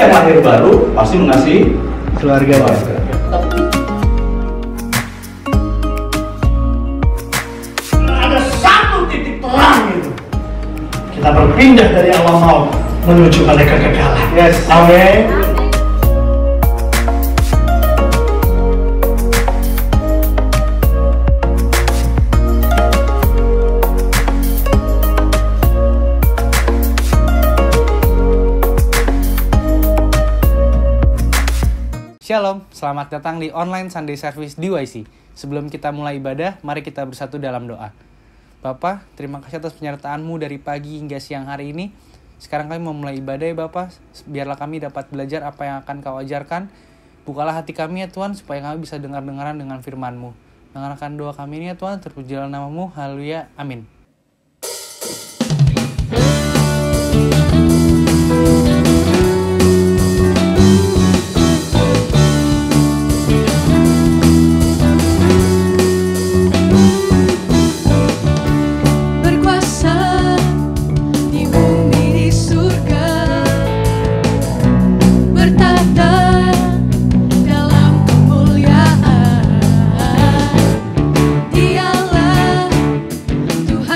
yang lahir baru pasti mengasihi keluarga. Ada satu titik terang itu. Kita berpindah dari alam maut menuju pada kekekalan. Yes. Amin. Shalom, selamat datang di online Sunday Service DYC. Sebelum kita mulai ibadah, mari kita bersatu dalam doa. Bapa, terima kasih atas penyertaan-Mu dari pagi hingga siang hari ini. Sekarang kami mau mulai ibadah ya Bapa, biarlah kami dapat belajar apa yang akan Kau ajarkan. Bukalah hati kami ya Tuhan, supaya kami bisa dengar-dengaran dengan firman-Mu. Dengarkan doa kami ini ya Tuhan, terpujilah nama-Mu, haleluya, amin. Tuhan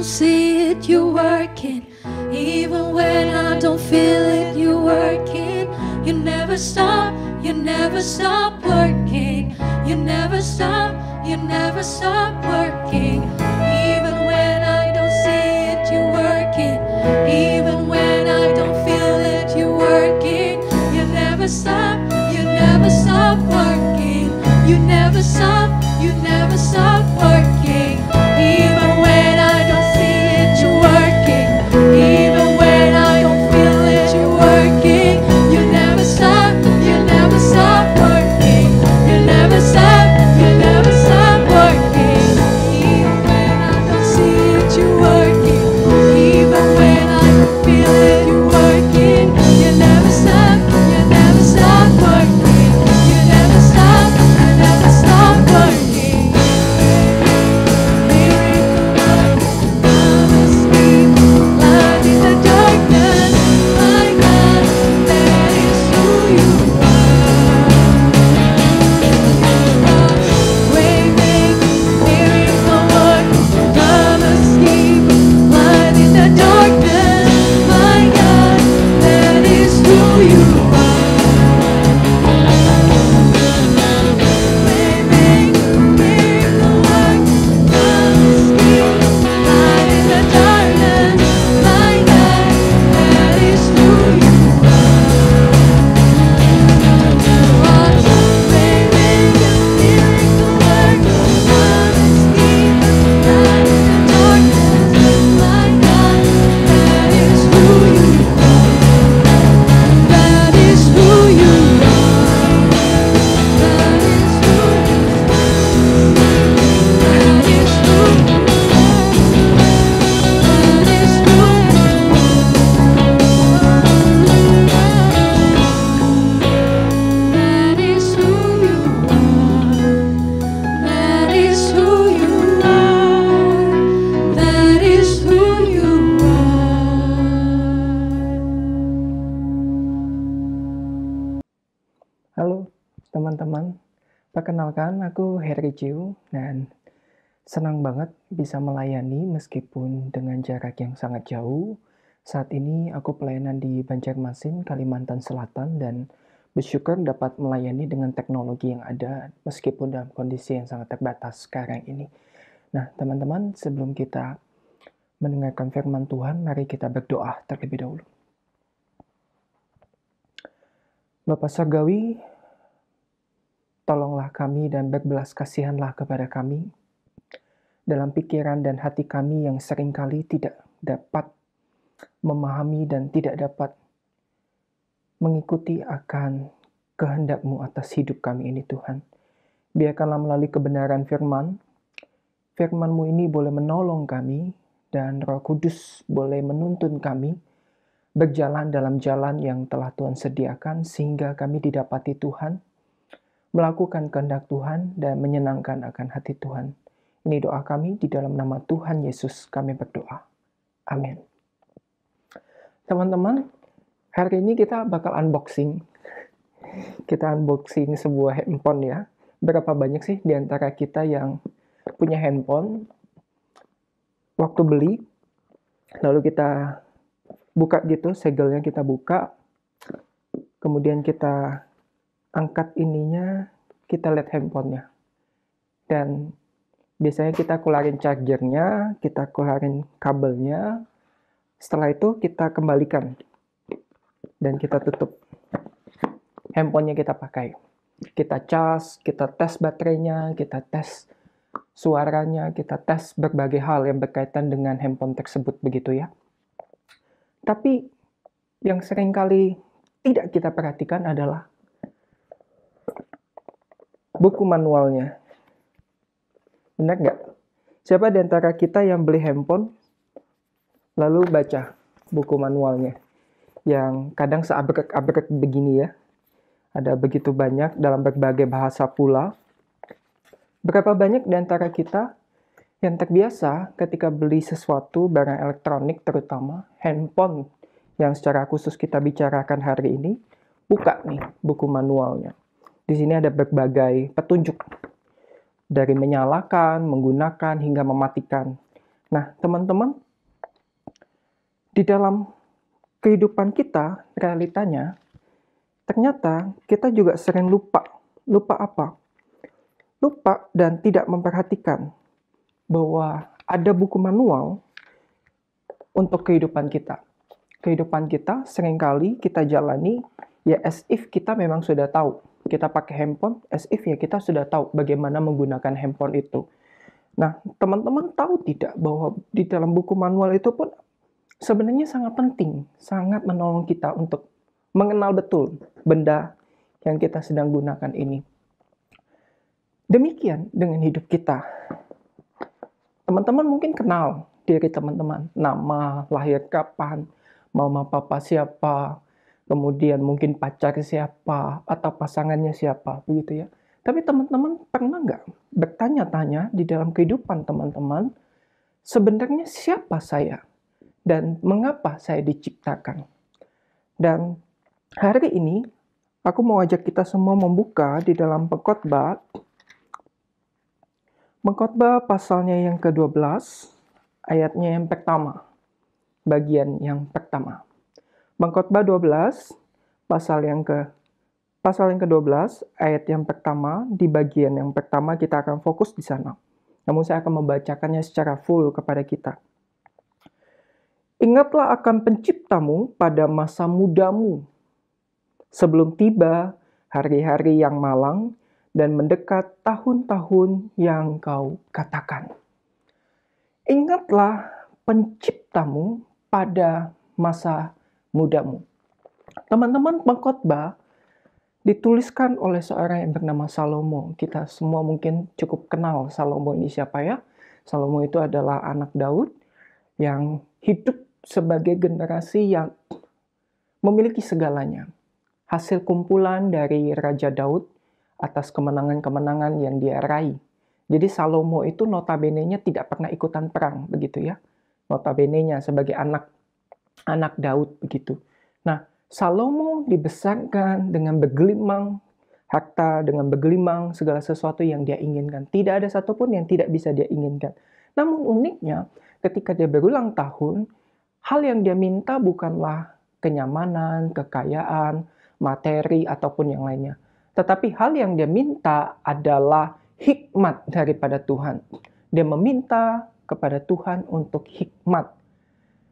see it, you're working. Even when I don't feel it, you're working. You never stop working. You never stop working. Even when I don't see it, you're working. Even when I don't feel it, you're working. You never stop working. You never stop working. Even when I don't see it, you're working. Even when I don't feel it, you're working. You never stop working. You never stop working. Even when I don't see it, you're working. Even when I don't feel it, you're working. You never stop working. You never stop working. Light in the darkness, my God, that is who you are. Waymaker, miracle worker, promise keeper, light in the darkness, my God, that is who you are. Waymaker, miracle worker, promise keeper, light in the darkness, my God, that is who you Halo teman-teman, perkenalkan aku Harry Jiu dan senang banget bisa melayani meskipun dengan jarak yang sangat jauh. Saat ini aku pelayanan di Banjarmasin, Kalimantan Selatan dan bersyukur dapat melayani dengan teknologi yang ada meskipun dalam kondisi yang sangat terbatas sekarang ini. Nah teman-teman, sebelum kita mendengarkan firman Tuhan, mari kita berdoa terlebih dahulu. Bapa Surgawi, tolonglah kami dan berbelas kasihanlah kepada kami dalam pikiran dan hati kami yang seringkali tidak dapat memahami dan tidak dapat mengikuti akan kehendak-Mu atas hidup kami ini Tuhan. Biarkanlah melalui kebenaran firman-Mu ini boleh menolong kami dan Roh Kudus boleh menuntun kami berjalan dalam jalan yang telah Tuhan sediakan sehingga kami didapati Tuhan, melakukan kehendak Tuhan dan menyenangkan akan hati Tuhan. Ini doa kami di dalam nama Tuhan Yesus kami berdoa. Amin. Teman-teman, hari ini kita bakal unboxing. Kita unboxing sebuah handphone ya. Berapa banyak sih di antara kita yang punya handphone waktu beli, lalu kita buka gitu, segelnya kita buka, kemudian kita angkat ininya, kita lihat handphonenya. Dan biasanya kita keluarin chargernya, kita keluarin kabelnya, setelah itu kita kembalikan. Dan kita tutup. Handphonenya kita pakai. Kita cas, kita tes baterainya, kita tes suaranya, kita tes berbagai hal yang berkaitan dengan handphone tersebut begitu ya. Tapi yang seringkali tidak kita perhatikan adalah buku manualnya. Benar nggak? Siapa di antara kita yang beli handphone lalu baca buku manualnya? Yang kadang seabrek-abrek begini ya. Ada begitu banyak dalam berbagai bahasa pula. Berapa banyak di antara kita yang terbiasa ketika beli sesuatu barang elektronik terutama handphone yang secara khusus kita bicarakan hari ini, buka nih buku manualnya. Di sini ada berbagai petunjuk dari menyalakan, menggunakan hingga mematikan. Nah, teman-teman, di dalam kehidupan kita, realitanya, ternyata kita juga sering lupa. Lupa apa? Lupa dan tidak memperhatikan bahwa ada buku manual untuk kehidupan kita. Kehidupan kita seringkali kita jalani ya as if kita memang sudah tahu. Kita pakai handphone, as if ya kita sudah tahu bagaimana menggunakan handphone itu. Nah, teman-teman tahu tidak bahwa di dalam buku manual itu pun sebenarnya sangat penting, sangat menolong kita untuk mengenal betul benda yang kita sedang gunakan ini. Demikian dengan hidup kita. Teman-teman mungkin kenal diri teman-teman, nama, lahir kapan, mama papa siapa, kemudian mungkin pacar siapa, atau pasangannya siapa, begitu ya. Tapi teman-teman pernah nggak bertanya-tanya di dalam kehidupan teman-teman, sebenarnya siapa saya? Dan mengapa saya diciptakan? Dan hari ini, aku mau ajak kita semua membuka di dalam Pengkhotbah pasalnya yang ke-12, ayatnya yang pertama, bagian yang pertama. Pengkhotbah 12, pasal yang ke-12, ayat yang pertama, di bagian yang pertama kita akan fokus di sana. Namun saya akan membacakannya secara full kepada kita. Ingatlah akan penciptamu pada masa mudamu, sebelum tiba hari-hari yang malang dan mendekat tahun-tahun yang kau katakan. Ingatlah penciptamu pada masa mudamu. Teman-teman, Pengkhotbah dituliskan oleh seorang yang bernama Salomo. Kita semua mungkin cukup kenal Salomo ini siapa ya? Salomo itu adalah anak Daud yang hidup sebagai generasi yang memiliki segalanya. Hasil kumpulan dari Raja Daud atas kemenangan-kemenangan yang dia raih. Jadi Salomo itu notabene-nya tidak pernah ikutan perang, begitu ya. Notabene-nya sebagai anak Daud, begitu. Nah, Salomo dibesarkan dengan bergelimang harta, dengan bergelimang segala sesuatu yang dia inginkan. Tidak ada satupun yang tidak bisa dia inginkan. Namun uniknya, ketika dia berulang tahun, hal yang dia minta bukanlah kenyamanan, kekayaan, materi, ataupun yang lainnya. Tetapi hal yang dia minta adalah hikmat daripada Tuhan. Dia meminta kepada Tuhan untuk hikmat.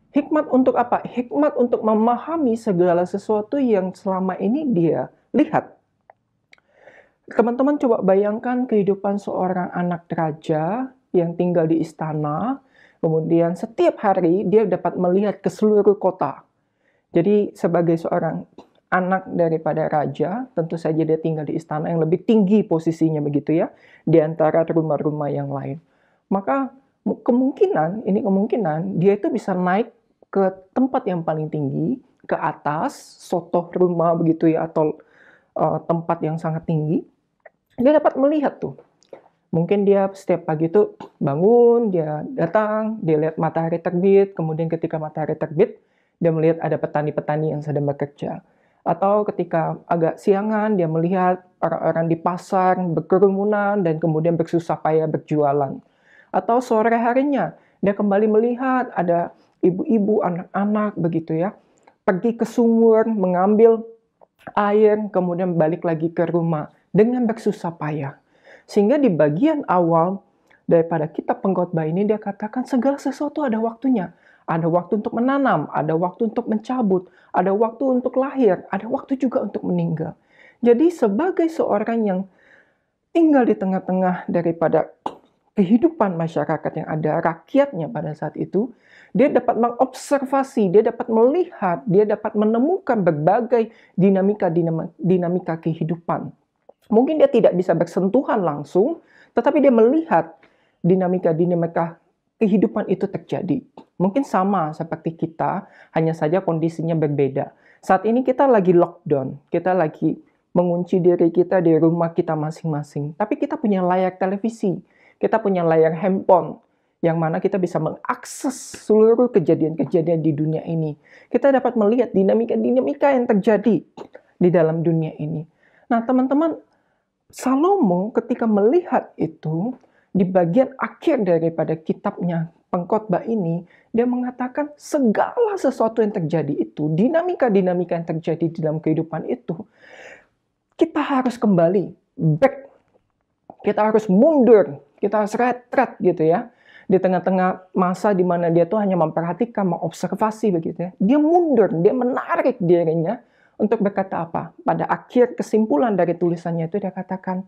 Hikmat untuk apa? Hikmat untuk memahami segala sesuatu yang selama ini dia lihat. Teman-teman coba bayangkan kehidupan seorang anak raja yang tinggal di istana, kemudian setiap hari dia dapat melihat ke seluruh kota. Jadi sebagai seorang anak daripada raja, tentu saja dia tinggal di istana yang lebih tinggi posisinya begitu ya, di antara rumah-rumah yang lain. Maka kemungkinan dia itu bisa naik ke tempat yang paling tinggi, ke atas, sotoh rumah begitu ya, atau tempat yang sangat tinggi. Dia dapat melihat tuh. Mungkin dia setiap pagi tuh bangun, dia datang, dia lihat matahari terbit, kemudian ketika matahari terbit, dia melihat ada petani-petani yang sedang bekerja. Atau ketika agak siangan, dia melihat orang-orang di pasar berkerumunan dan kemudian bersusah payah berjualan. Atau sore harinya, dia kembali melihat ada ibu-ibu, anak-anak begitu ya, pergi ke sumur, mengambil air, kemudian balik lagi ke rumah dengan bersusah payah. Sehingga di bagian awal daripada kitab Pengkhotbah ini dia katakan segala sesuatu ada waktunya. Ada waktu untuk menanam, ada waktu untuk mencabut, ada waktu untuk lahir, ada waktu juga untuk meninggal. Jadi sebagai seorang yang tinggal di tengah-tengah daripada kehidupan masyarakat yang ada, rakyatnya pada saat itu, dia dapat mengobservasi, dia dapat melihat, dia dapat menemukan berbagai dinamika kehidupan. Mungkin dia tidak bisa bersentuhan langsung, tetapi dia melihat dinamika kehidupan itu terjadi. Mungkin sama seperti kita, hanya saja kondisinya berbeda. Saat ini kita lagi lockdown, kita lagi mengunci diri kita di rumah kita masing-masing. Tapi kita punya layar televisi, kita punya layar handphone, yang mana kita bisa mengakses seluruh kejadian-kejadian di dunia ini. Kita dapat melihat dinamika-dinamika yang terjadi di dalam dunia ini. Nah, teman-teman, Salomo ketika melihat itu, di bagian akhir daripada kitabnya pengkhotbah ini, dia mengatakan segala sesuatu yang terjadi itu, dinamika-dinamika yang terjadi di dalam kehidupan itu, kita harus kembali, back. Kita harus mundur, kita harus retret gitu ya. Di tengah-tengah masa di mana dia tuh hanya memperhatikan, mengobservasi begitu ya. Dia mundur, dia menarik dirinya untuk berkata apa? Pada akhir kesimpulan dari tulisannya itu dia katakan,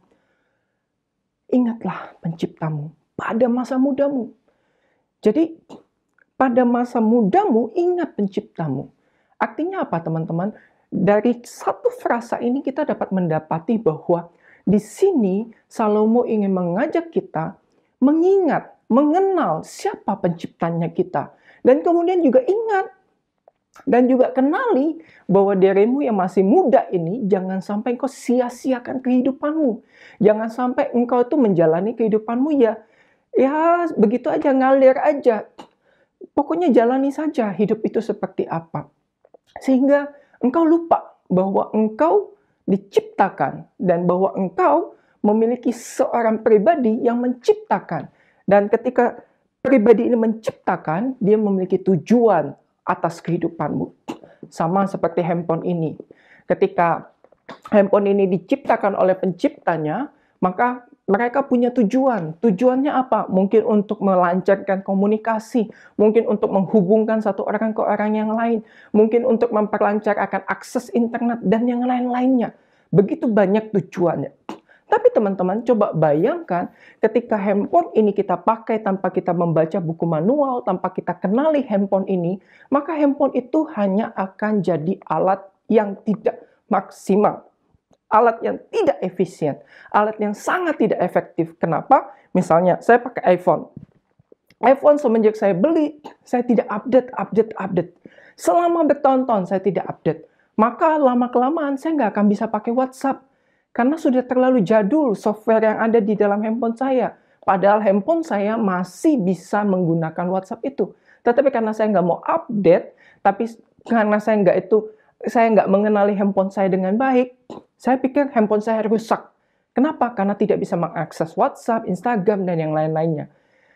ingatlah penciptamu pada masa mudamu. Jadi, pada masa mudamu, ingat penciptamu. Artinya apa, teman-teman? Dari satu frasa ini kita dapat mendapati bahwa di sini Salomo ingin mengajak kita mengingat, mengenal siapa penciptanya kita. Dan kemudian juga ingat dan juga kenali bahwa dirimu yang masih muda ini jangan sampai engkau sia-siakan kehidupanmu. Jangan sampai engkau itu menjalani kehidupanmu ya begitu aja, ngalir aja. Pokoknya jalani saja hidup itu seperti apa. Sehingga engkau lupa bahwa engkau diciptakan dan bahwa engkau memiliki seorang pribadi yang menciptakan. Dan ketika pribadi ini menciptakan, dia memiliki tujuan atas kehidupanmu. Sama seperti handphone ini. Ketika handphone ini diciptakan oleh penciptanya, maka mereka punya tujuan. Tujuannya apa? Mungkin untuk melancarkan komunikasi, mungkin untuk menghubungkan satu orang ke orang yang lain, mungkin untuk memperlancar akan akses internet, dan yang lain-lainnya. Begitu banyak tujuannya. Tapi teman-teman, coba bayangkan ketika handphone ini kita pakai tanpa kita membaca buku manual, tanpa kita kenali handphone ini, maka handphone itu hanya akan jadi alat yang tidak maksimal. Alat yang tidak efisien, alat yang sangat tidak efektif. Kenapa? Misalnya, saya pakai iPhone. iPhone semenjak saya beli, saya tidak update. Selama bertahun-tahun saya tidak update. Maka lama-kelamaan saya nggak akan bisa pakai WhatsApp. Karena sudah terlalu jadul software yang ada di dalam handphone saya. Padahal handphone saya masih bisa menggunakan WhatsApp itu. Tetapi karena saya nggak mau update, tapi karena saya nggak mengenali handphone saya dengan baik, saya pikir handphone saya rusak. Kenapa? Karena tidak bisa mengakses WhatsApp, Instagram, dan yang lain-lainnya.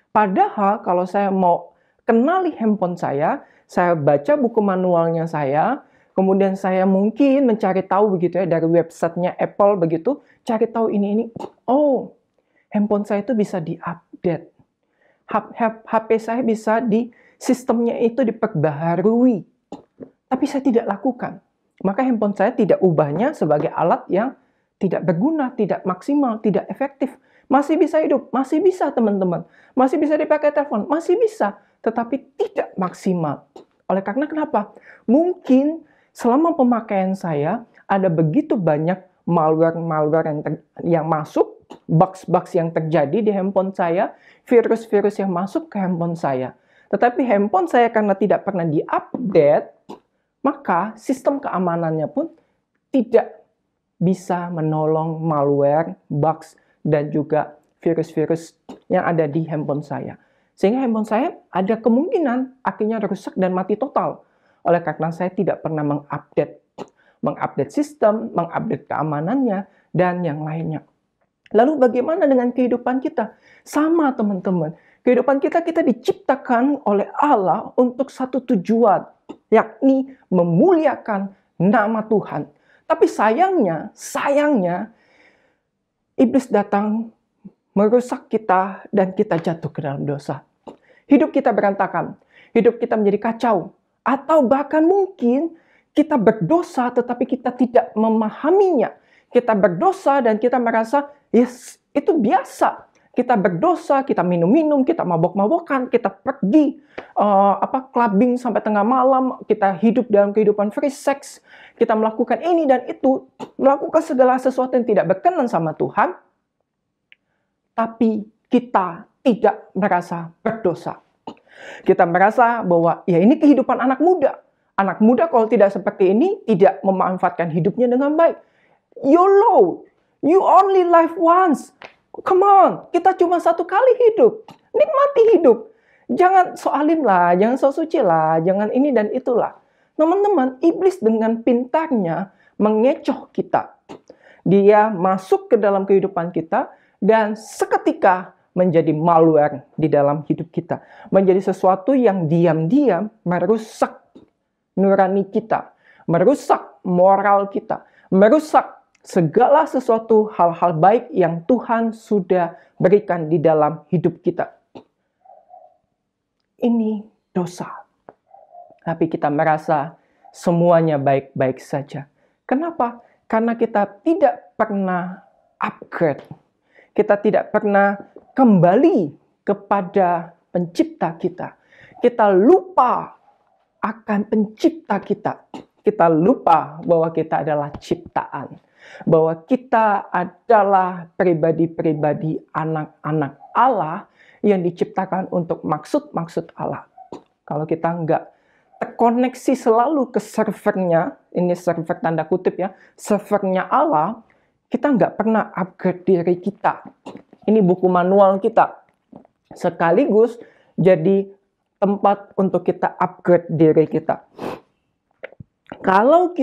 Padahal kalau saya mau kenali handphone saya baca buku manualnya saya, kemudian saya mungkin mencari tahu begitu ya dari websitenya Apple begitu, cari tahu ini. Oh, handphone saya itu bisa diupdate. HP saya bisa sistemnya itu diperbaharui. Tapi saya tidak lakukan. Maka handphone saya tidak ubahnya sebagai alat yang tidak berguna, tidak maksimal, tidak efektif. Masih bisa hidup, masih bisa teman-teman. Masih bisa dipakai telepon, masih bisa. Tetapi tidak maksimal. Oleh karena kenapa? Mungkin selama pemakaian saya, ada begitu banyak malware yang masuk, bugs yang terjadi di handphone saya, virus-virus yang masuk ke handphone saya. Tetapi handphone saya karena tidak pernah diupdate, maka sistem keamanannya pun tidak bisa menolong malware, bugs, dan juga virus-virus yang ada di handphone saya. Sehingga handphone saya ada kemungkinan akhirnya rusak dan mati total. Oleh karena saya tidak pernah mengupdate sistem, mengupdate keamanannya, dan yang lainnya. Lalu bagaimana dengan kehidupan kita? Sama teman-teman. Kehidupan kita diciptakan oleh Allah untuk satu tujuan, yakni memuliakan nama Tuhan. Tapi sayangnya, iblis datang merusak kita dan kita jatuh ke dalam dosa. Hidup kita berantakan, hidup kita menjadi kacau. Atau bahkan mungkin kita berdosa tetapi kita tidak memahaminya. Kita berdosa dan kita merasa, yes, itu biasa. Kita berdosa, kita minum-minum, kita mabok-mabokan, kita pergi clubbing sampai tengah malam, kita hidup dalam kehidupan free sex, kita melakukan ini dan itu, melakukan segala sesuatu yang tidak berkenan sama Tuhan, tapi kita tidak merasa berdosa. Kita merasa bahwa ya ini kehidupan anak muda. Anak muda kalau tidak seperti ini, tidak memanfaatkan hidupnya dengan baik. YOLO, you only live once. Come on, kita cuma satu kali hidup. Nikmati hidup. Jangan soalim lah, jangan so suci lah, jangan ini dan itulah. Teman-teman, iblis dengan pintarnya mengecoh kita. Dia masuk ke dalam kehidupan kita dan seketika menjadi malware di dalam hidup kita. Menjadi sesuatu yang diam-diam merusak nurani kita, merusak moral kita, merusak segala sesuatu hal-hal baik yang Tuhan sudah berikan di dalam hidup kita. Ini dosa. Tapi kita merasa semuanya baik-baik saja. Kenapa? Karena kita tidak pernah upgrade. Kita tidak pernah kembali kepada pencipta kita. Kita lupa akan pencipta kita. Kita lupa bahwa kita adalah ciptaan. Bahwa kita adalah pribadi-pribadi anak-anak Allah yang diciptakan untuk maksud-maksud Allah. Kalau kita nggak terkoneksi selalu ke servernya, ini server tanda kutip ya, servernya Allah, kita nggak pernah upgrade diri kita. Ini buku manual kita. Sekaligus jadi tempat untuk kita upgrade diri kita. Kalau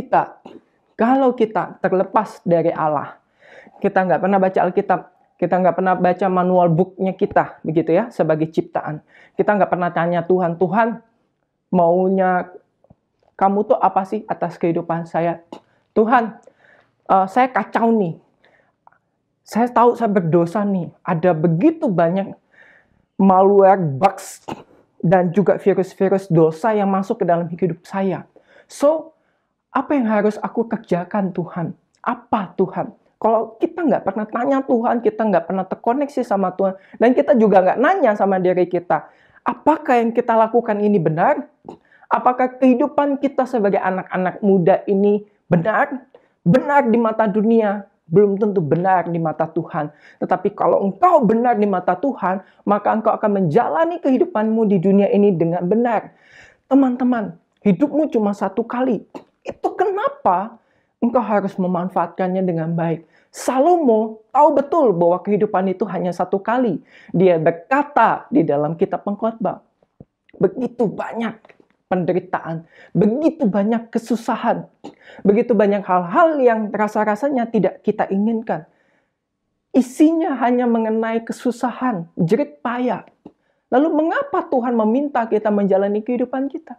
kita terlepas dari Allah, kita nggak pernah baca Alkitab, kita nggak pernah baca manual booknya kita, begitu ya, sebagai ciptaan. Kita nggak pernah tanya Tuhan, Tuhan, maunya kamu tuh apa sih atas kehidupan saya? Tuhan, saya kacau nih. Saya tahu saya berdosa nih. Ada begitu banyak malware, bugs, dan juga virus-virus dosa yang masuk ke dalam hidup saya. So, apa yang harus aku kerjakan Tuhan? Apa Tuhan? Kalau kita nggak pernah tanya Tuhan, kita nggak pernah terkoneksi sama Tuhan, dan kita juga nggak nanya sama diri kita, apakah yang kita lakukan ini benar? Apakah kehidupan kita sebagai anak-anak muda ini benar? Benar di mata dunia, belum tentu benar di mata Tuhan. Tetapi kalau engkau benar di mata Tuhan, maka engkau akan menjalani kehidupanmu di dunia ini dengan benar. Teman-teman, hidupmu cuma satu kali. Itu kenapa engkau harus memanfaatkannya dengan baik. Salomo tahu betul bahwa kehidupan itu hanya satu kali. Dia berkata di dalam kitab Pengkhotbah, begitu banyak penderitaan, begitu banyak kesusahan, begitu banyak hal-hal yang rasa-rasanya tidak kita inginkan. Isinya hanya mengenai kesusahan, jerit payah. Lalu mengapa Tuhan meminta kita menjalani kehidupan kita?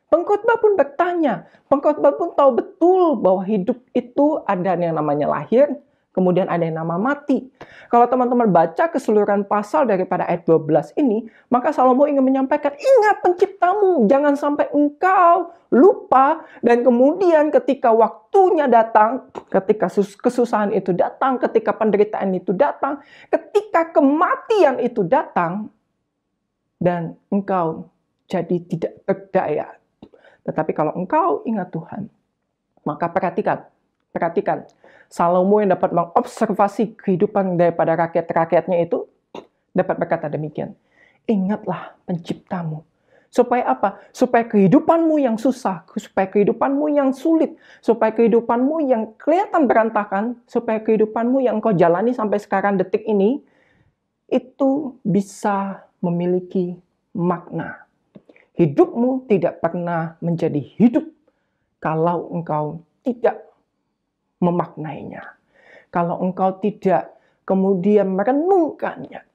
Pengkhotbah pun bertanya, pengkhotbah pun tahu betul bahwa hidup itu ada yang namanya lahir, kemudian ada yang nama mati. Kalau teman-teman baca keseluruhan pasal daripada ayat 12 ini, maka Salomo ingin menyampaikan, ingat penciptamu, jangan sampai engkau lupa, dan kemudian ketika waktunya datang, ketika kesusahan itu datang, ketika penderitaan itu datang, ketika kematian itu datang, dan engkau jadi tidak berdaya. Tetapi kalau engkau ingat Tuhan, maka perhatikan, Salomo yang dapat mengobservasi kehidupan daripada rakyat-rakyatnya itu dapat berkata demikian. Ingatlah penciptamu. Supaya apa? Supaya kehidupanmu yang susah, supaya kehidupanmu yang sulit, supaya kehidupanmu yang kelihatan berantakan, supaya kehidupanmu yang kau jalani sampai sekarang detik ini, itu bisa memiliki makna. Hidupmu tidak pernah menjadi hidup kalau engkau tidak memaknainya. Kalau engkau tidak kemudian merenungkannya,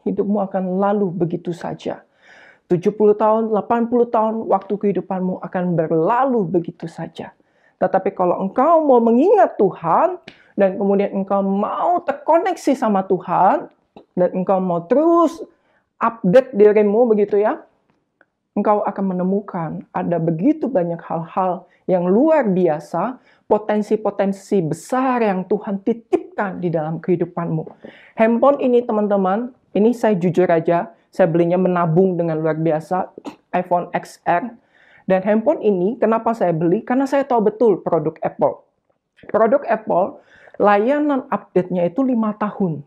hidupmu akan lalu begitu saja. 70 tahun, 80 tahun, waktu kehidupanmu akan berlalu begitu saja. Tetapi kalau engkau mau mengingat Tuhan, dan kemudian engkau mau terkoneksi sama Tuhan, dan engkau mau terus update dirimu begitu ya, engkau akan menemukan ada begitu banyak hal-hal yang luar biasa, potensi-potensi besar yang Tuhan titipkan di dalam kehidupanmu. Handphone ini teman-teman, ini saya jujur aja, saya belinya menabung dengan luar biasa, iPhone XR. Dan handphone ini, kenapa saya beli? Karena saya tahu betul produk Apple. Produk Apple, layanan update-nya itu 5 tahun.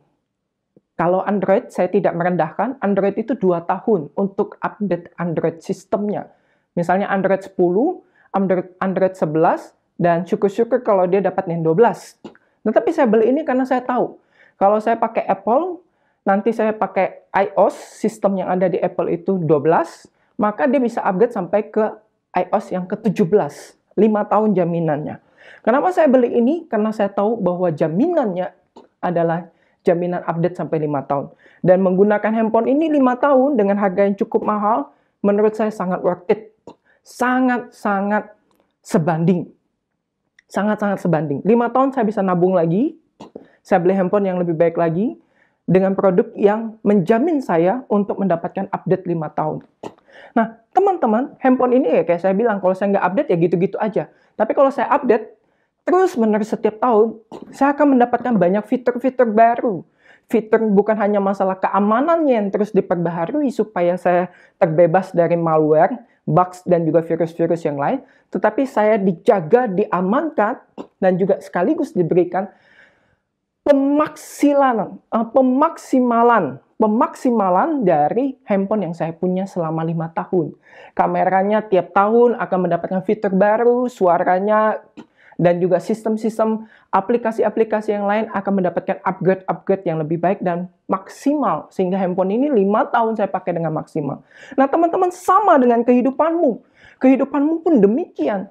Kalau Android, saya tidak merendahkan, Android itu 2 tahun untuk update Android sistemnya. Misalnya Android 10, Android 11, dan syukur-syukur kalau dia dapat yang 12. Tetapi saya beli ini karena saya tahu, kalau saya pakai Apple, nanti saya pakai iOS, sistem yang ada di Apple itu 12, maka dia bisa upgrade sampai ke iOS yang ke-17. 5 tahun jaminannya. Kenapa saya beli ini? Karena saya tahu bahwa jaminannya adalah jaminan update sampai 5 tahun. Dan menggunakan handphone ini 5 tahun dengan harga yang cukup mahal, menurut saya sangat worth it. Sangat-sangat sebanding. Sangat-sangat sebanding. 5 tahun saya bisa nabung lagi, saya beli handphone yang lebih baik lagi, dengan produk yang menjamin saya untuk mendapatkan update 5 tahun. Nah, teman-teman, handphone ini ya kayak saya bilang, kalau saya nggak update ya gitu-gitu aja. Tapi kalau saya update, terus-menerus setiap tahun, saya akan mendapatkan banyak fitur-fitur baru. Fitur bukan hanya masalah keamanannya yang terus diperbaharui supaya saya terbebas dari malware, bugs, dan juga virus-virus yang lain, tetapi saya dijaga, diamankan, dan juga sekaligus diberikan pemaksimalan dari handphone yang saya punya selama 5 tahun. Kameranya tiap tahun akan mendapatkan fitur baru, suaranya, dan juga sistem-sistem aplikasi-aplikasi yang lain akan mendapatkan upgrade yang lebih baik dan maksimal. Sehingga handphone ini 5 tahun saya pakai dengan maksimal. Nah, teman-teman, sama dengan kehidupanmu. Kehidupanmu pun demikian.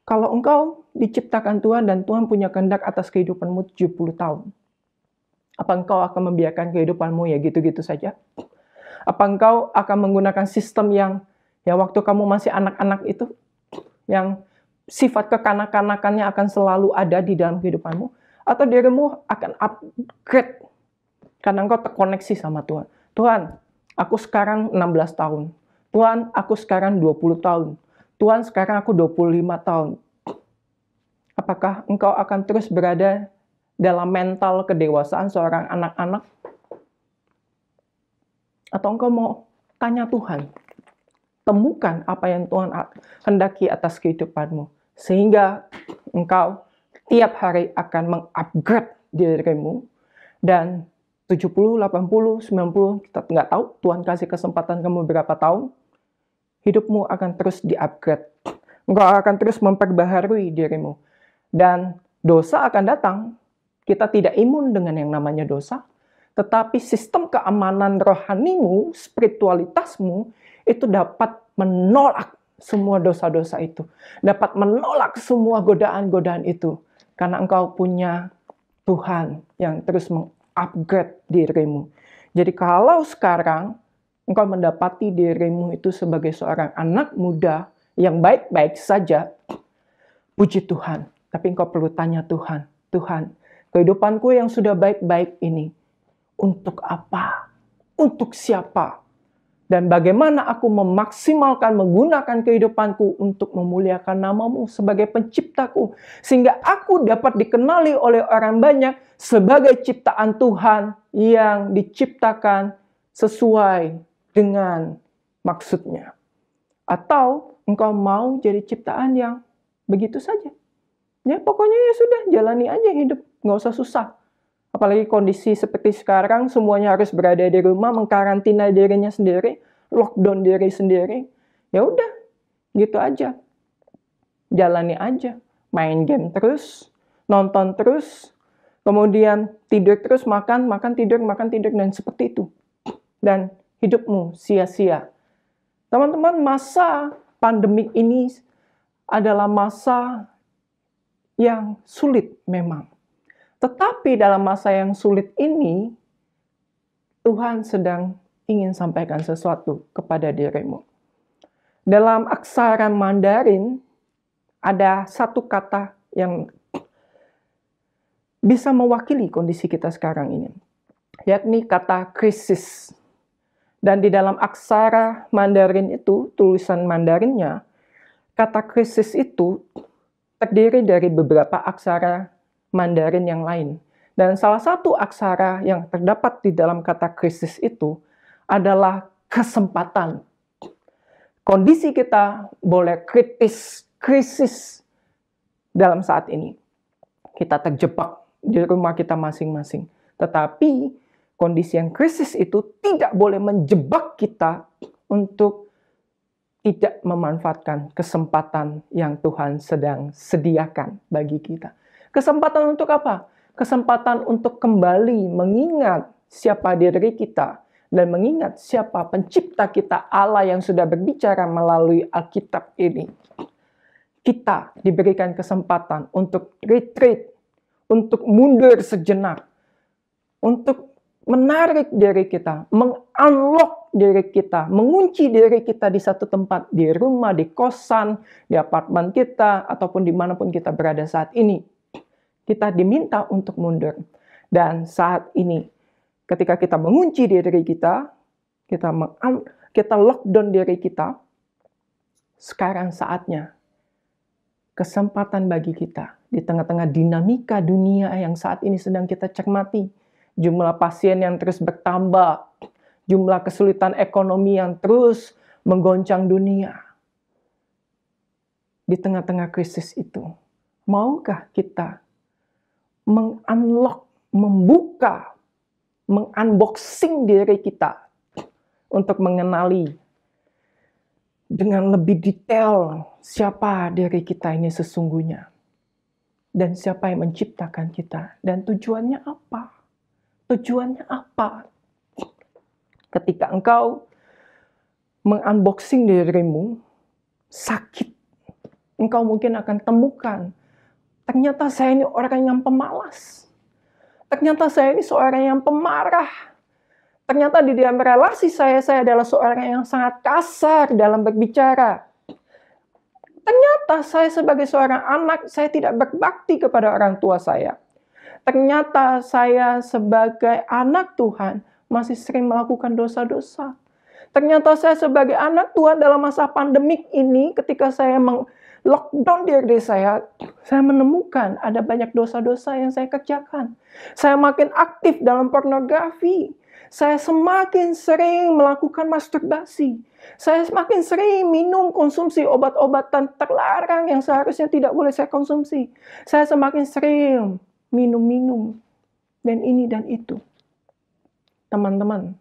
Kalau engkau diciptakan Tuhan dan Tuhan punya kehendak atas kehidupanmu 70 tahun. Apa engkau akan membiarkan kehidupanmu ya gitu-gitu saja? Apa engkau akan menggunakan sistem yang waktu kamu masih anak-anak itu, yang sifat kekanak-kanakannya akan selalu ada di dalam kehidupanmu? Atau dirimu akan upgrade karena engkau terkoneksi sama Tuhan? Tuhan, aku sekarang 16 tahun. Tuhan, aku sekarang 20 tahun. Tuhan, sekarang aku 25 tahun. Apakah engkau akan terus berada dalam mental kedewasaan seorang anak-anak? Atau engkau mau tanya Tuhan? Temukan apa yang Tuhan hendaki atas kehidupanmu. Sehingga engkau tiap hari akan mengupgrade dirimu. Dan 70, 80, 90, kita nggak tahu Tuhan kasih kesempatan kamu berapa tahun. Hidupmu akan terus di-upgrade. Engkau akan terus memperbaharui dirimu. Dan dosa akan datang. Kita tidak imun dengan yang namanya dosa. Tetapi sistem keamanan rohanimu, spiritualitasmu, itu dapat menolak semua dosa-dosa itu. Dapat menolak semua godaan-godaan itu. Karena engkau punya Tuhan yang terus mengupgrade dirimu. Jadi kalau sekarang engkau mendapati dirimu itu sebagai seorang anak muda yang baik-baik saja, puji Tuhan. Tapi engkau perlu tanya Tuhan, Tuhan, kehidupanku yang sudah baik-baik ini, untuk apa? Untuk siapa? Dan bagaimana aku memaksimalkan menggunakan kehidupanku untuk memuliakan namamu sebagai penciptaku. Sehingga aku dapat dikenali oleh orang banyak sebagai ciptaan Tuhan yang diciptakan sesuai dengan maksudnya. Atau engkau mau jadi ciptaan yang begitu saja. Ya pokoknya ya sudah, jalani aja hidup. Nggak usah susah. Apalagi kondisi seperti sekarang, semuanya harus berada di rumah, mengkarantina dirinya sendiri, lockdown diri sendiri. Ya udah, gitu aja. Jalani aja. Main game terus, nonton terus, kemudian tidur terus, makan tidur, dan seperti itu. Dan hidupmu sia-sia. Teman-teman, masa pandemik ini adalah masa yang sulit memang. Tetapi dalam masa yang sulit ini, Tuhan sedang ingin sampaikan sesuatu kepada dirimu. Dalam aksara Mandarin, ada satu kata yang bisa mewakili kondisi kita sekarang ini, yakni kata krisis. Dan di dalam aksara Mandarin itu, tulisan Mandarinnya, kata krisis itu terdiri dari beberapa aksara Mandarin yang lain. Dan salah satu aksara yang terdapat di dalam kata krisis itu adalah kesempatan. Kondisi kita boleh krisis dalam saat ini. Kita terjebak di rumah kita masing-masing. Tetapi kondisi yang krisis itu tidak boleh menjebak kita untuk tidak memanfaatkan kesempatan yang Tuhan sedang sediakan bagi kita. Kesempatan untuk apa? Kesempatan untuk kembali mengingat siapa diri kita dan mengingat siapa pencipta kita, Allah yang sudah berbicara melalui Alkitab ini. Kita diberikan kesempatan untuk retreat, untuk mundur sejenak, untuk menarik diri kita, mengunlock diri kita, mengunci diri kita di satu tempat, di rumah, di kosan, di apartemen kita, ataupun dimanapun kita berada saat ini. Kita diminta untuk mundur. Dan saat ini, ketika kita mengunci diri kita, kita lockdown diri kita, sekarang saatnya kesempatan bagi kita di tengah-tengah dinamika dunia yang saat ini sedang kita cermati, jumlah pasien yang terus bertambah, jumlah kesulitan ekonomi yang terus menggoncang dunia. Di tengah-tengah krisis itu, maukah kita mengunlock, membuka, mengunboxing diri kita untuk mengenali dengan lebih detail siapa diri kita ini sesungguhnya, dan siapa yang menciptakan kita, dan tujuannya apa? Tujuannya apa? Ketika engkau mengunboxing dirimu, sakit, engkau mungkin akan temukan, ternyata saya ini orang yang pemalas. Ternyata saya ini seorang yang pemarah. Ternyata di dalam relasi saya adalah seorang yang sangat kasar dalam berbicara. Ternyata saya sebagai seorang anak, saya tidak berbakti kepada orang tua saya. Ternyata saya sebagai anak Tuhan masih sering melakukan dosa-dosa. Ternyata saya sebagai anak Tuhan dalam masa pandemik ini, ketika saya lockdown diri saya menemukan ada banyak dosa-dosa yang saya kerjakan. Saya makin aktif dalam pornografi. Saya semakin sering melakukan masturbasi. Saya semakin sering minum konsumsi obat-obatan terlarang yang seharusnya tidak boleh saya konsumsi. Saya semakin sering minum-minum dan ini dan itu. Teman-teman,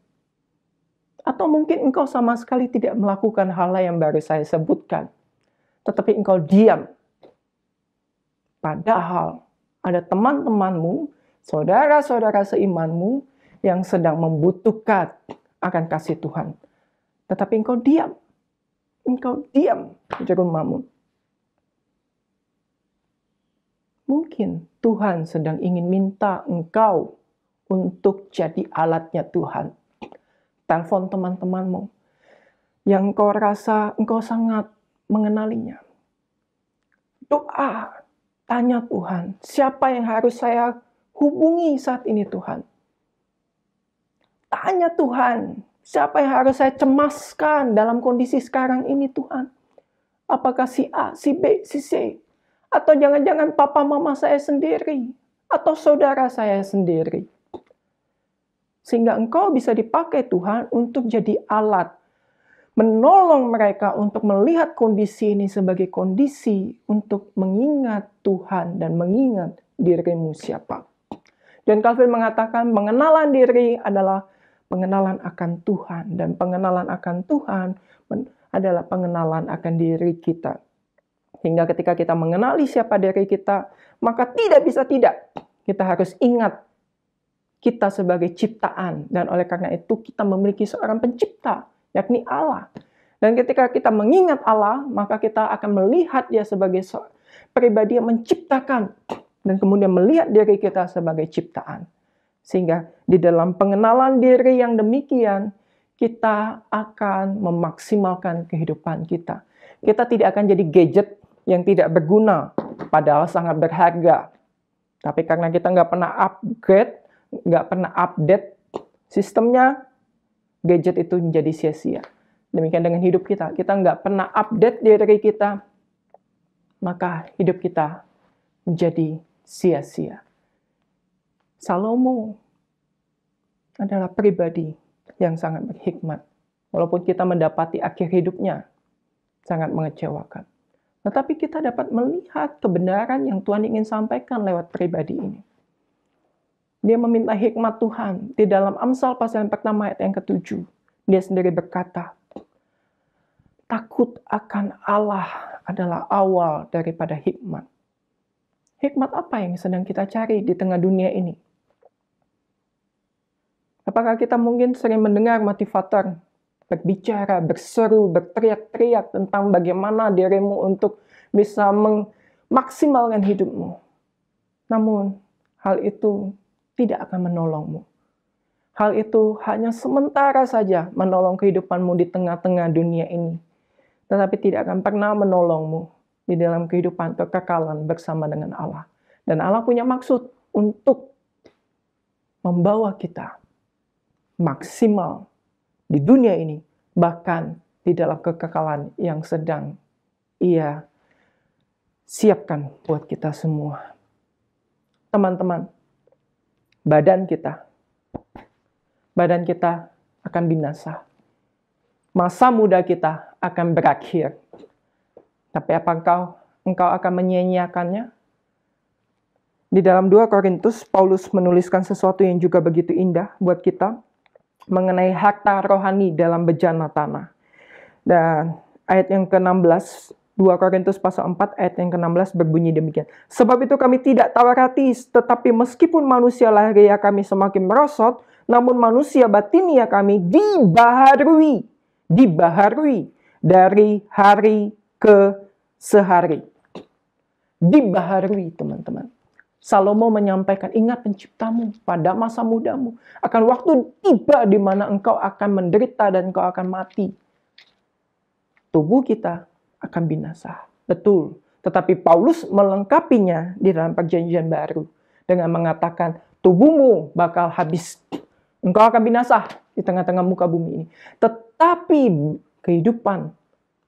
atau mungkin engkau sama sekali tidak melakukan hal yang baru saya sebutkan, tetapi engkau diam. Padahal ada teman-temanmu, saudara-saudara seimanmu yang sedang membutuhkan akan kasih Tuhan. Tetapi engkau diam. Engkau diam di rumahmu. Mungkin Tuhan sedang ingin minta engkau untuk jadi alatnya Tuhan. Telepon teman-temanmu yang engkau rasa engkau sangat mengenalinya. Doa, tanya Tuhan, siapa yang harus saya hubungi saat ini Tuhan? Tanya Tuhan, siapa yang harus saya cemaskan dalam kondisi sekarang ini Tuhan? Apakah si A, si B, si C? Atau jangan-jangan papa mama saya sendiri? Atau saudara saya sendiri? Sehingga engkau bisa dipakai Tuhan untuk jadi alat. Menolong mereka untuk melihat kondisi ini sebagai kondisi untuk mengingat Tuhan dan mengingat dirimu siapa. Dan Calvin mengatakan pengenalan diri adalah pengenalan akan Tuhan, dan pengenalan akan Tuhan adalah pengenalan akan diri kita. Hingga ketika kita mengenali siapa diri kita, maka tidak bisa tidak. Kita harus ingat kita sebagai ciptaan, dan oleh karena itu kita memiliki seorang pencipta, yakni Allah. Dan ketika kita mengingat Allah, maka kita akan melihat dia sebagai pribadi yang menciptakan, dan kemudian melihat diri kita sebagai ciptaan. Sehingga di dalam pengenalan diri yang demikian, kita akan memaksimalkan kehidupan kita. Kita tidak akan jadi gadget yang tidak berguna, padahal sangat berharga. Tapi karena kita nggak pernah upgrade, nggak pernah update sistemnya, gadget itu menjadi sia-sia. Demikian dengan hidup kita. Kita nggak pernah update diri kita, maka hidup kita menjadi sia-sia. Salomo adalah pribadi yang sangat berhikmat. Walaupun kita mendapati akhir hidupnya sangat mengecewakan. Tetapi kita dapat melihat kebenaran yang Tuhan ingin sampaikan lewat pribadi ini. Dia meminta hikmat Tuhan. Di dalam Amsal pasal yang pertama ayat yang ke-7. Dia sendiri berkata, takut akan Allah adalah awal daripada hikmat. Hikmat apa yang sedang kita cari di tengah dunia ini? Apakah kita mungkin sering mendengar motivator berbicara, berseru, berteriak-teriak tentang bagaimana dirimu untuk bisa memaksimalkan hidupmu? Namun, hal itu tidak akan menolongmu. Hal itu hanya sementara saja menolong kehidupanmu di tengah-tengah dunia ini. Tetapi tidak akan pernah menolongmu di dalam kehidupan kekekalan bersama dengan Allah. Dan Allah punya maksud untuk membawa kita maksimal di dunia ini, bahkan di dalam kekekalan yang sedang Ia siapkan buat kita semua. Teman-teman, badan kita akan binasa. Masa muda kita akan berakhir. Tapi apa engkau akan menyia-nyiakannya? Di dalam 2 Korintus, Paulus menuliskan sesuatu yang juga begitu indah buat kita mengenai harta rohani dalam bejana tanah. Dan ayat yang ke-16, 2 Korintus pasal 4 ayat yang ke-16 berbunyi demikian. Sebab itu kami tidak tawar hati, tetapi meskipun manusia lahiriah kami semakin merosot, namun manusia batinia kami dibaharui dari hari ke sehari. Dibaharui, teman-teman. Salomo menyampaikan, ingat penciptamu pada masa mudamu. Akan waktu tiba di mana engkau akan menderita dan engkau akan mati. Tubuh kita akan binasa. Betul. Tetapi Paulus melengkapinya di dalam perjanjian baru. Dengan mengatakan, tubuhmu bakal habis. Engkau akan binasa di tengah-tengah muka bumi ini. Tetapi kehidupan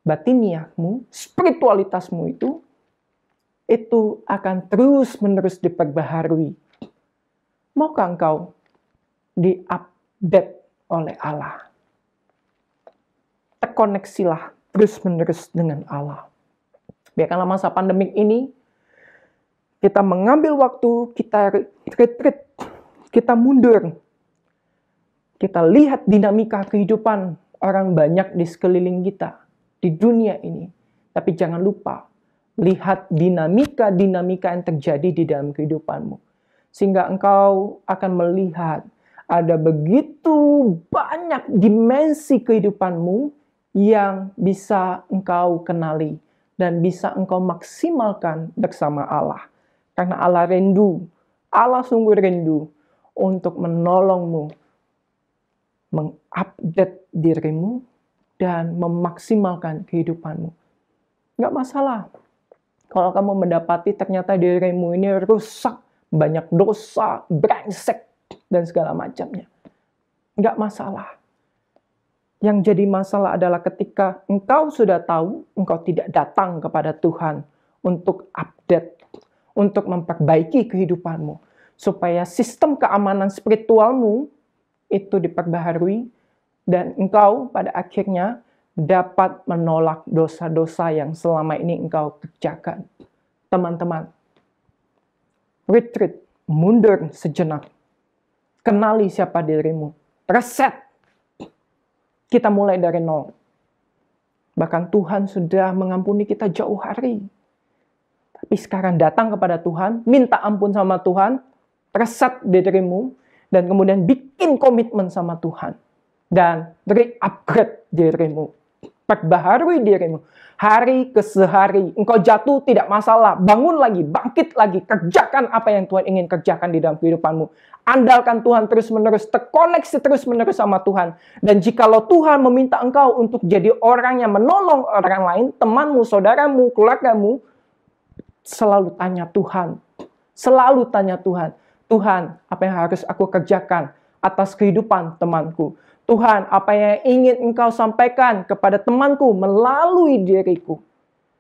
batiniahmu, spiritualitasmu itu akan terus-menerus diperbaharui. Maukah engkau di-update oleh Allah? Terkoneksilah terus-menerus dengan Allah. Biarkanlah masa pandemik ini kita mengambil waktu, kita retreat, kita mundur. Kita lihat dinamika kehidupan orang banyak di sekeliling kita, di dunia ini. Tapi jangan lupa, lihat dinamika-dinamika yang terjadi di dalam kehidupanmu. Sehingga engkau akan melihat ada begitu banyak dimensi kehidupanmu yang bisa engkau kenali dan bisa engkau maksimalkan bersama Allah. Karena Allah rindu, Allah sungguh rindu untuk menolongmu, mengupdate dirimu, dan memaksimalkan kehidupanmu. Nggak masalah. Kalau kamu mendapati ternyata dirimu ini rusak, banyak dosa, brengsek, dan segala macamnya. Nggak masalah. Yang jadi masalah adalah ketika engkau sudah tahu, engkau tidak datang kepada Tuhan untuk update, untuk memperbaiki kehidupanmu. Supaya sistem keamanan spiritualmu itu diperbaharui, dan engkau pada akhirnya dapat menolak dosa-dosa yang selama ini engkau kerjakan. Teman-teman, retreat, mundur sejenak. Kenali siapa dirimu. Reset. Kita mulai dari nol. Bahkan Tuhan sudah mengampuni kita jauh hari. Tapi sekarang datang kepada Tuhan, minta ampun sama Tuhan, reset dirimu, dan kemudian bikin komitmen sama Tuhan. Dan re-upgrade dirimu. Perbaharui dirimu. Hari ke sehari. Engkau jatuh tidak masalah. Bangun lagi, bangkit lagi. Kerjakan apa yang Tuhan ingin kerjakan di dalam kehidupanmu. Andalkan Tuhan terus-menerus. Terkoneksi terus-menerus sama Tuhan. Dan jikalau Tuhan meminta engkau untuk jadi orang yang menolong orang lain, temanmu, saudaramu, keluargamu, selalu tanya Tuhan. Selalu tanya Tuhan. Tuhan, apa yang harus aku kerjakan atas kehidupan temanku? Tuhan, apa yang ingin engkau sampaikan kepada temanku melalui diriku?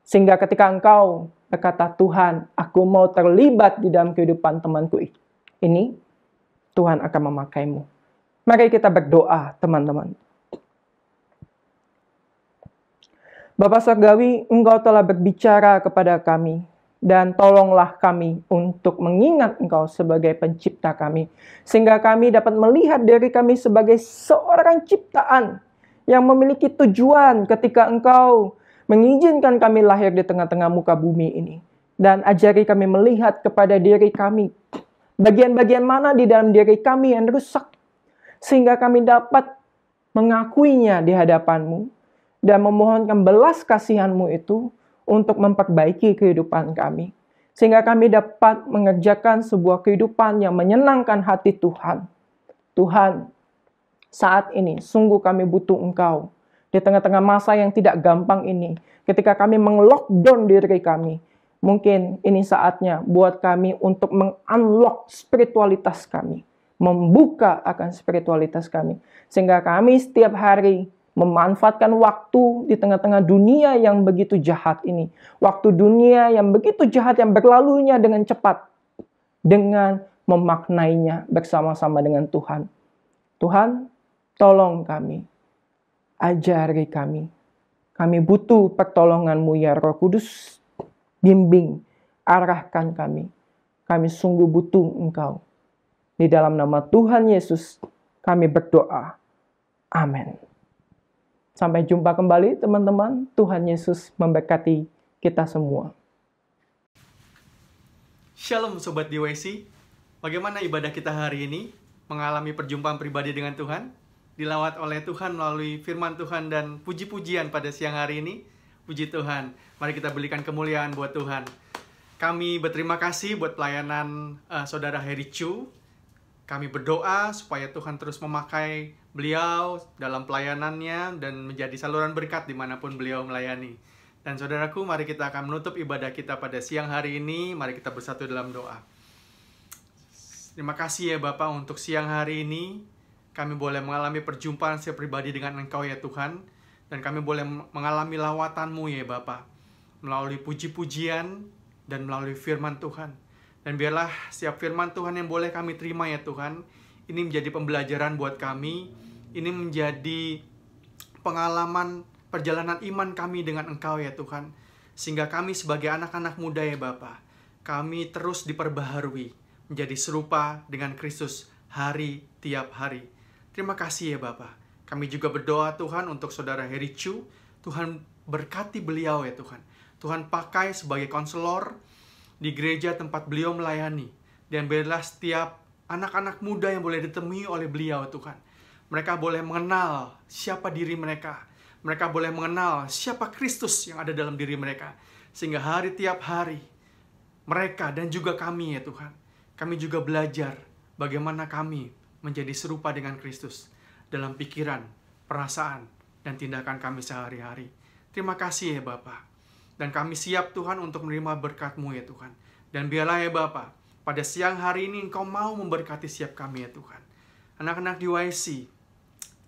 Sehingga ketika engkau berkata, Tuhan, aku mau terlibat di dalam kehidupan temanku ini, Tuhan akan memakaimu. Mari kita berdoa, teman-teman. Bapa Surgawi, engkau telah berbicara kepada kami. Dan tolonglah kami untuk mengingat engkau sebagai pencipta kami. Sehingga kami dapat melihat diri kami sebagai seorang ciptaan yang memiliki tujuan ketika engkau mengizinkan kami lahir di tengah-tengah muka bumi ini. Dan ajari kami melihat kepada diri kami. Bagian-bagian mana di dalam diri kami yang rusak. Sehingga kami dapat mengakuinya di hadapan-Mu. Dan memohonkan belas kasihan-Mu itu untuk memperbaiki kehidupan kami. Sehingga kami dapat mengerjakan sebuah kehidupan yang menyenangkan hati Tuhan. Tuhan, Saat ini, sungguh kami butuh Engkau. Di tengah-tengah masa yang tidak gampang ini, ketika kami meng-lockdown diri kami, mungkin ini saatnya buat kami untuk meng-unlock spiritualitas kami, membuka akan spiritualitas kami, sehingga kami setiap hari memanfaatkan waktu di tengah-tengah dunia yang begitu jahat ini. Waktu dunia yang begitu jahat yang berlalunya dengan cepat. Dengan memaknainya bersama-sama dengan Tuhan. Tuhan, tolong kami. Ajari kami. Kami butuh pertolongan-Mu ya Roh Kudus. Bimbing, arahkan kami. Kami sungguh butuh Engkau. Di dalam nama Tuhan Yesus, kami berdoa. Amin. Sampai jumpa kembali teman-teman. Tuhan Yesus memberkati kita semua. Shalom Sobat DYC. Bagaimana ibadah kita hari ini? Mengalami perjumpaan pribadi dengan Tuhan? Dilawat oleh Tuhan melalui firman Tuhan dan puji-pujian pada siang hari ini? Puji Tuhan. Mari kita berikan kemuliaan buat Tuhan. Kami berterima kasih buat pelayanan Saudara Heri Chu. Kami berdoa supaya Tuhan terus memakai beliau dalam pelayanannya dan menjadi saluran berkat dimanapun beliau melayani. Dan saudaraku, mari kita akan menutup ibadah kita pada siang hari ini. Mari kita bersatu dalam doa. Terima kasih ya Bapak untuk siang hari ini. Kami boleh mengalami perjumpaan secara pribadi dengan Engkau ya Tuhan. Dan kami boleh mengalami lawatan-Mu ya Bapak. Melalui puji-pujian dan melalui firman Tuhan. Dan biarlah setiap firman Tuhan yang boleh kami terima ya Tuhan, ini menjadi pembelajaran buat kami, ini menjadi pengalaman perjalanan iman kami dengan Engkau ya Tuhan. Sehingga kami sebagai anak-anak muda ya Bapa, kami terus diperbaharui, menjadi serupa dengan Kristus hari tiap hari. Terima kasih ya Bapa. Kami juga berdoa Tuhan untuk Saudara Heri Chu, Tuhan berkati beliau ya Tuhan. Tuhan pakai sebagai konselor di gereja tempat beliau melayani. Dan biarlah setiap anak-anak muda yang boleh ditemui oleh beliau Tuhan. Mereka boleh mengenal siapa diri mereka. Mereka boleh mengenal siapa Kristus yang ada dalam diri mereka. Sehingga hari tiap hari, mereka dan juga kami ya Tuhan. Kami juga belajar bagaimana kami menjadi serupa dengan Kristus. Dalam pikiran, perasaan, dan tindakan kami sehari-hari. Terima kasih ya Bapak. Dan kami siap Tuhan untuk menerima berkat-Mu ya Tuhan. Dan biarlah ya Bapa, pada siang hari ini Engkau mau memberkati setiap kami ya Tuhan. Anak-anak DYC,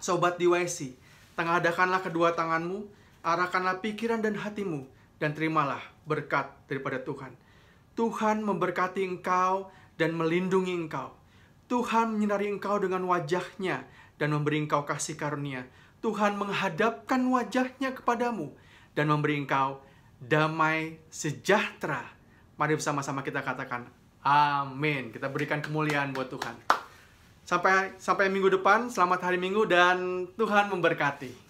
Sobat DYC, tengadahkanlah kedua tangan-Mu, arahkanlah pikiran dan hati-Mu, dan terimalah berkat daripada Tuhan. Tuhan memberkati engkau dan melindungi engkau. Tuhan menyinari engkau dengan wajah-Nya dan memberi engkau kasih karunia. Tuhan menghadapkan wajah-Nya kepadamu dan memberi engkau damai sejahtera. Mari bersama-sama kita katakan amin. Kita berikan kemuliaan buat Tuhan. Sampai minggu depan, selamat hari Minggu dan Tuhan memberkati.